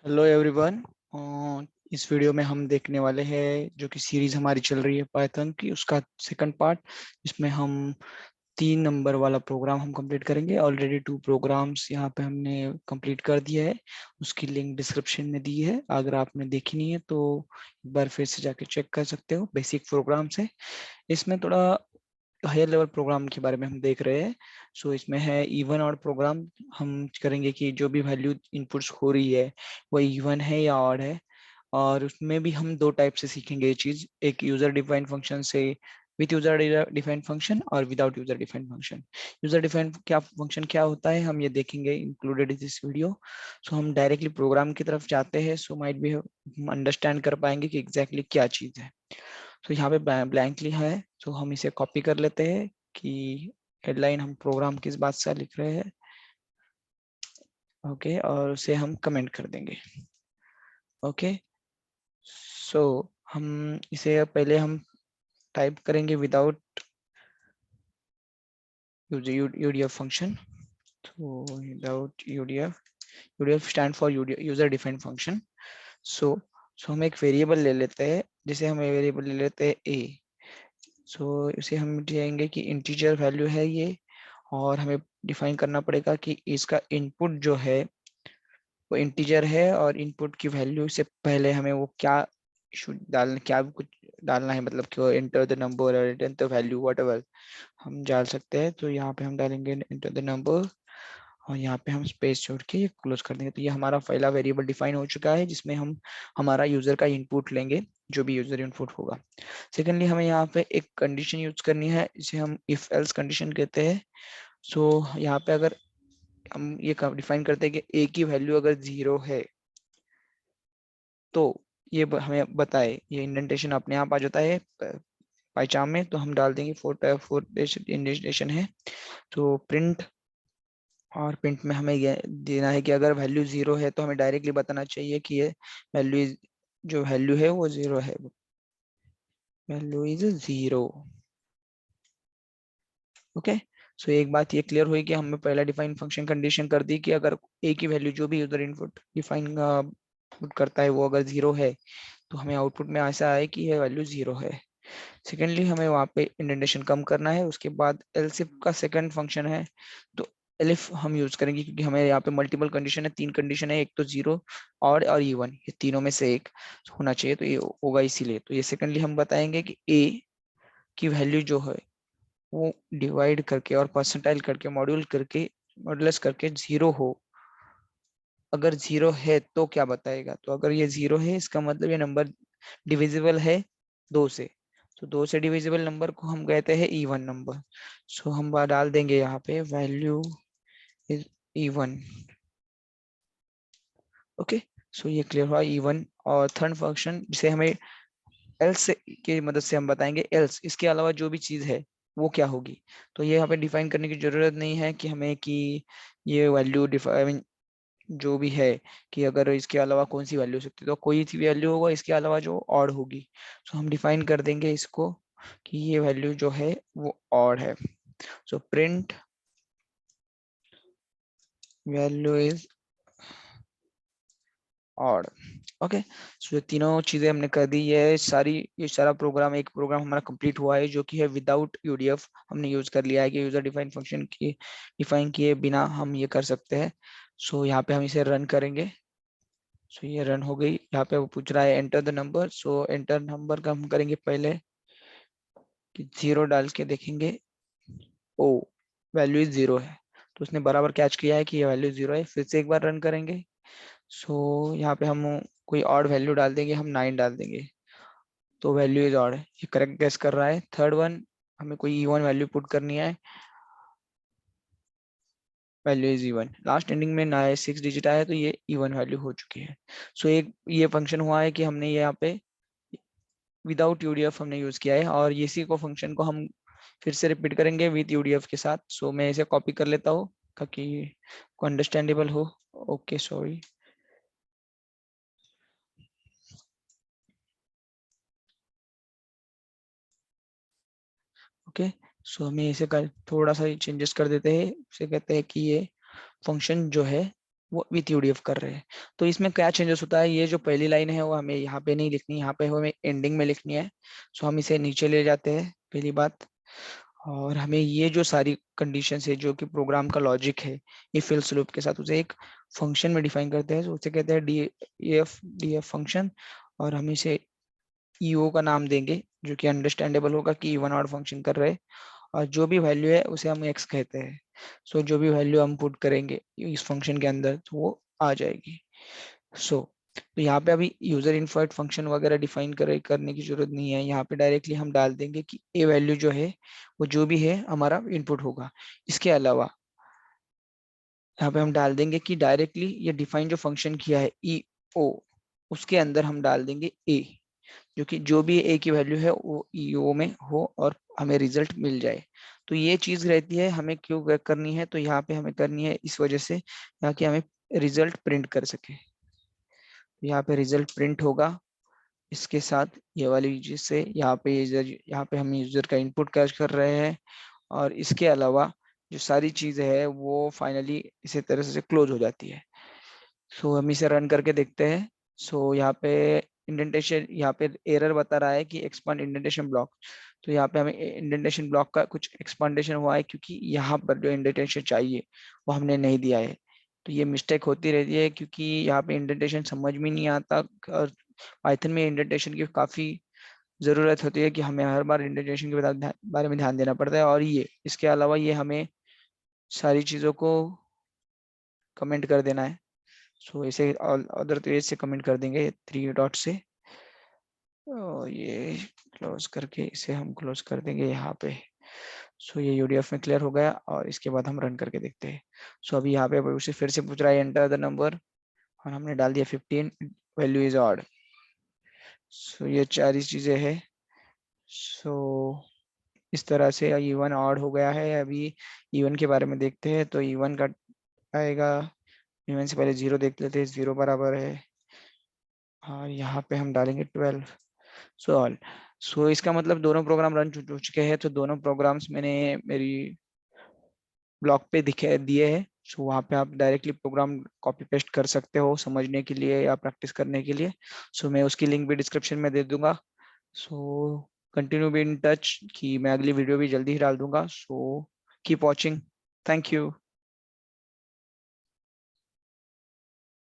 Hello everyone. इस video में हम देखने वाले हैं जो कि सीरीज हमारी चल रही है पाइथन की, उसका सेकंड पार्ट, जिसमें हम 3 नंबर वाला प्रोग्राम हम कंप्लीट करेंगे। ऑलरेडी 2 प्रोग्राम्स यहाँ पे हमने कंप्लीट कर दिया है, उसकी लिंक डिस्क्रिप्शन में दी है। अगर आपने देखी नहीं है तो एक बार फिर से जाके चेक कर सकते हो। बेसिक प्रोग्राम्स है, इसमें थोड़ा हायर लेवल प्रोग्राम के बारे में हम देख रहे हैं। सो इसमें है इवन ऑड प्रोग्राम। हम करेंगे कि जो भी वैल्यू इनपुट्स हो रही है वो इवन है या ऑड है। और उसमें भी हम 2 टाइप से सीखेंगे ये चीज, एक यूजर डिफाइंड फंक्शन से, विथ यूजर डिफाइंड फंक्शन और without user defined function. User defined क्या फंक्शन क्या होता है हम ये देखेंगे इंक्लूडेड इन दिस वीडियो। सो हम डायरेक्टली प्रोग्राम की तरफ जाते हैं, सो माइट भी हम अंडरस्टैंड कर पाएंगे कि एग्जैक्टली क्या चीज है। तो यहाँ पे ब्लैंकली है, तो हम इसे कॉपी कर लेते हैं कि हेडलाइन हम प्रोग्राम किस बात से लिख रहे हैं। ओके, और उसे हम कमेंट कर देंगे। ओके, सो हम इसे पहले हम टाइप करेंगे विदाउट यूडीएफ फंक्शन। तो without UDF stand for user defined function. So हम एक वेरिएबल ले लेते हैं, जिसे हम वेरिएबल ले लेते हैं ए। सो इसे हम दिखाएंगे कि इंटीजर वैल्यू है ये, और हमें डिफाइन करना पड़ेगा कि इसका इनपुट जो है वो इंटीजर है, और इनपुट की वैल्यू से पहले हमें वो क्या डालना, क्या कुछ डालना है, मतलब कि एंटर द नंबर और enter the value what ever हम डाल सकते हैं। तो यहाँ पे हम डालेंगे एंटर द नंबर, और यहाँ पे हम स्पेस छोड़ के ये क्लोज कर देंगे। तो ये हमारा पहला वेरिएबल डिफाइन हो चुका है, जिसमें हम हमारा यूजर का इनपुट लेंगे, जो भी यूजर इनपुट होगा। सेकेंडली हमें यहाँ पे एक कंडीशन यूज करनी है, जिसे हम इफ एल्स कंडीशन कहते हैं। सो यहाँ पे अगर हम ये डिफाइन करते हैं कि ए की वैल्यू अगर 0 है तो ये हमें बताए, ये इंडेंटेशन अपने आप आ जाता है पाइचाम में। तो हम डाल देंगे फोर इंडेंटेशन है। तो प्रिंट, और प्रिंट में हमें ये देना है कि अगर वैल्यू 0 है तो हमें डायरेक्टली बताना चाहिए कि ये वैल्यू जो वैल्यू है वो 0 है, वैल्यू इज 0। ओके, सो एक बात ये क्लियर हुई कि हमें पहला डिफाइन फंक्शन कंडीशन कर दी कि अगर ए की वैल्यू जो भी यूजर इनपुट डिफाइन करता है वो अगर 0 है, तो हमें आउटपुट में ऐसा आए कि ये वैल्यू 0 है। सेकेंडली हमें वहाँ पे इंडेंटेशन कम करना है। उसके बाद एल्स इफ का सेकंड फंक्शन है, तो एलिफ हम यूज करेंगे, क्योंकि हमें यहाँ पे मल्टीपल कंडीशन है, 3 कंडीशन है, एक तो 0 और इवन, ये तीनों में से एक होना चाहिए, तो ये होगा इसीलिए। तो ये सेकेंडली हम बताएंगे कि ए की वैल्यू जो है वो डिवाइड करके और परसेंटाइल करके मॉड्यूल करके मॉडुलस करके 0 हो। अगर 0 है तो क्या बताएगा, तो अगर ये 0 है इसका मतलब ये नंबर डिविजिबल है 2 से। तो 2 से डिविजिबल नंबर को हम कहते हैं इवन नंबर। सो हम डाल देंगे यहाँ पे value is even. Okay, so ये क्लियर हुआ इवन। और थर्ड फंक्शन जिसे हमें एल्स की मदद से हम बताएंगे एल्स इसके अलावा जो भी चीज है वो क्या होगी। तो ये यहाँ पे डिफाइन करने की जरूरत नहीं है कि हमें कि ये वैल्यू डिफाइन जो भी है कि अगर इसके अलावा कौन सी वैल्यू हो सकती है, तो कोई सी वैल्यू होगा इसके अलावा जो ऑड होगी। सो हम डिफाइन कर देंगे इसको कि ये वैल्यू जो है वो ऑड है। So print value is odd. Okay, so ये तीनों चीजें हमने कर दी है सारी। ये सारा प्रोग्राम, एक प्रोग्राम हमारा कंप्लीट हुआ है जो कि है विदाउट यूडीएफ। हमने यूज कर लिया है कि यूजर डिफाइन फंक्शन की डिफाइन किए बिना हम ये कर सकते हैं। सो यहाँ पे हम इसे रन करेंगे। सो ये रन हो गई। यहाँ पे वो पूछ रहा है enter the number. So enter number का हम करेंगे पहले कि 0 डाल के देखेंगे, ओ वैल्यू इज 0 है। तो उसने बराबर कैच किया है कि ये वैल्यू 0 है। फिर से एक बार रन करेंगे। सो यहाँ पे हम कोई ऑड वैल्यू डाल देंगे, हम 9 डाल देंगे, तो वैल्यू इज ऑड है। ये करेक्ट गेस कर रहा है। थर्ड वन, हमें कोई इवन वैल्यू पुट करनी है, value is even. Last ending में ना 6 डिजिट आया, तो ये इवन वैल्यू हो चुकी है। सो एक ये फंक्शन हुआ है कि हमने यहाँ पे विदाउट यूडीएफ हमने यूज किया है, और इसी को फंक्शन को हम फिर से रिपीट करेंगे विद यूडीएफ के साथ। सो मैं इसे कॉपी कर लेता हूँ ताकि को अंडरस्टैंडेबल हो। Okay, sorry. ओके, सो हमें इसे थोड़ा सा चेंजेस कर देते हैं। इसे कहते हैं कि ये फंक्शन जो है वो विथ यूडीएफ कर रहे हैं। तो इसमें क्या चेंजेस होता है, ये जो पहली लाइन है वो हमें यहाँ पे नहीं लिखनी, यहाँ पे हमें एंडिंग में लिखनी है। सो हम इसे नीचे ले जाते हैं पहली बात, और हमें ये जो सारी कंडीशंस है जो कि प्रोग्राम का लॉजिक है इफ एल्स लूप के साथ, उसे एक फंक्शन में डिफाइन करते हैं। तो उसे कहते हैं डी एफ फंक्शन, और हम इसे ईओ का नाम देंगे जो कि अंडरस्टैंडेबल होगा कि इवन ऑड फंक्शन कर रहे हैं, और जो भी वैल्यू है उसे हम एक्स कहते हैं। सो जो भी वैल्यू हम पुट करेंगे इस फंक्शन के अंदर तो वो आ जाएगी। सो तो यहाँ पे अभी यूजर इनफाइट फंक्शन वगैरह डिफाइन करने की जरूरत नहीं है। यहाँ पे डायरेक्टली हम डाल देंगे कि ए वैल्यू जो है वो जो भी है हमारा इनपुट होगा। इसके अलावा यहाँ पे हम डाल देंगे कि डायरेक्टली ये डिफाइन जो फंक्शन किया है ई ओ, उसके अंदर हम डाल देंगे ए, जो कि जो भी ए की वैल्यू है वो ईओ में हो और हमें रिजल्ट मिल जाए। तो ये चीज रहती है हमें क्यों करनी है, तो यहाँ पे हमें करनी है इस वजह से यहाँ कि हमें रिजल्ट प्रिंट कर सके। तो यहाँ पे रिजल्ट प्रिंट होगा इसके साथ ये वाली चीज से, यहाँ पे हम यूजर का इनपुट कैच कर रहे हैं, और इसके अलावा जो सारी चीजें है वो फाइनली इसी तरह से क्लोज हो जाती है। सो हम इसे रन करके देखते हैं। सो यहाँ पे इंडेंटेशन, यहाँ पे एरर बता रहा है कि एक्सपांड इंडेंटेशन ब्लॉक। तो यहाँ पे हमें इंडेंटेशन ब्लॉक का कुछ एक्सपांडेशन हुआ है, क्योंकि यहाँ पर जो इंडेंटेशन चाहिए वो हमने नहीं दिया है। तो ये मिस्टेक होती रहती है क्योंकि यहाँ पे इंडेंटेशन समझ में नहीं आता, और पाइथन में इंडेंटेशन की काफी जरूरत होती है कि हमें हर बार इंडेंटेशन के बारे में ध्यान देना पड़ता है। और ये इसके अलावा ये हमें सारी चीजों को कमेंट कर देना है। सो इसे अदर पेज से कमेंट कर देंगे 3 डॉट से, और ये क्लोज करके इसे हम क्लोज कर देंगे यहाँ पे। सो ये यूडीएफ में क्लियर हो गया, और इसके बाद हम रन करके देखते हैं। सो अभी यहाँ पे उसे फिर से पूछ रहा है एंटर द नंबर, और हमने डाल दिया 15, वैल्यू इज ऑड। सो ये चार चीजें हैं। सो इस तरह से इवन ऑड हो गया है। अभी इवन के बारे में देखते हैं। तो इवन का आएगा, इवन से पहले 0 देख लेते हैं, 0 बराबर है, और यहाँ पे हम डालेंगे 12। सो ऑल, सो इसका मतलब दोनों प्रोग्राम रन हो चुके हैं। तो दोनों प्रोग्राम्स मैंने मेरी ब्लॉग पे दिखे दिए हैं। सो वहाँ पे आप डायरेक्टली प्रोग्राम कॉपी पेस्ट कर सकते हो समझने के लिए या प्रैक्टिस करने के लिए। सो मैं उसकी लिंक भी डिस्क्रिप्शन में दे दूंगा। So continue be in touch कि मैं अगली वीडियो भी जल्दी ही डाल दूंगा। So keep watching, thank you.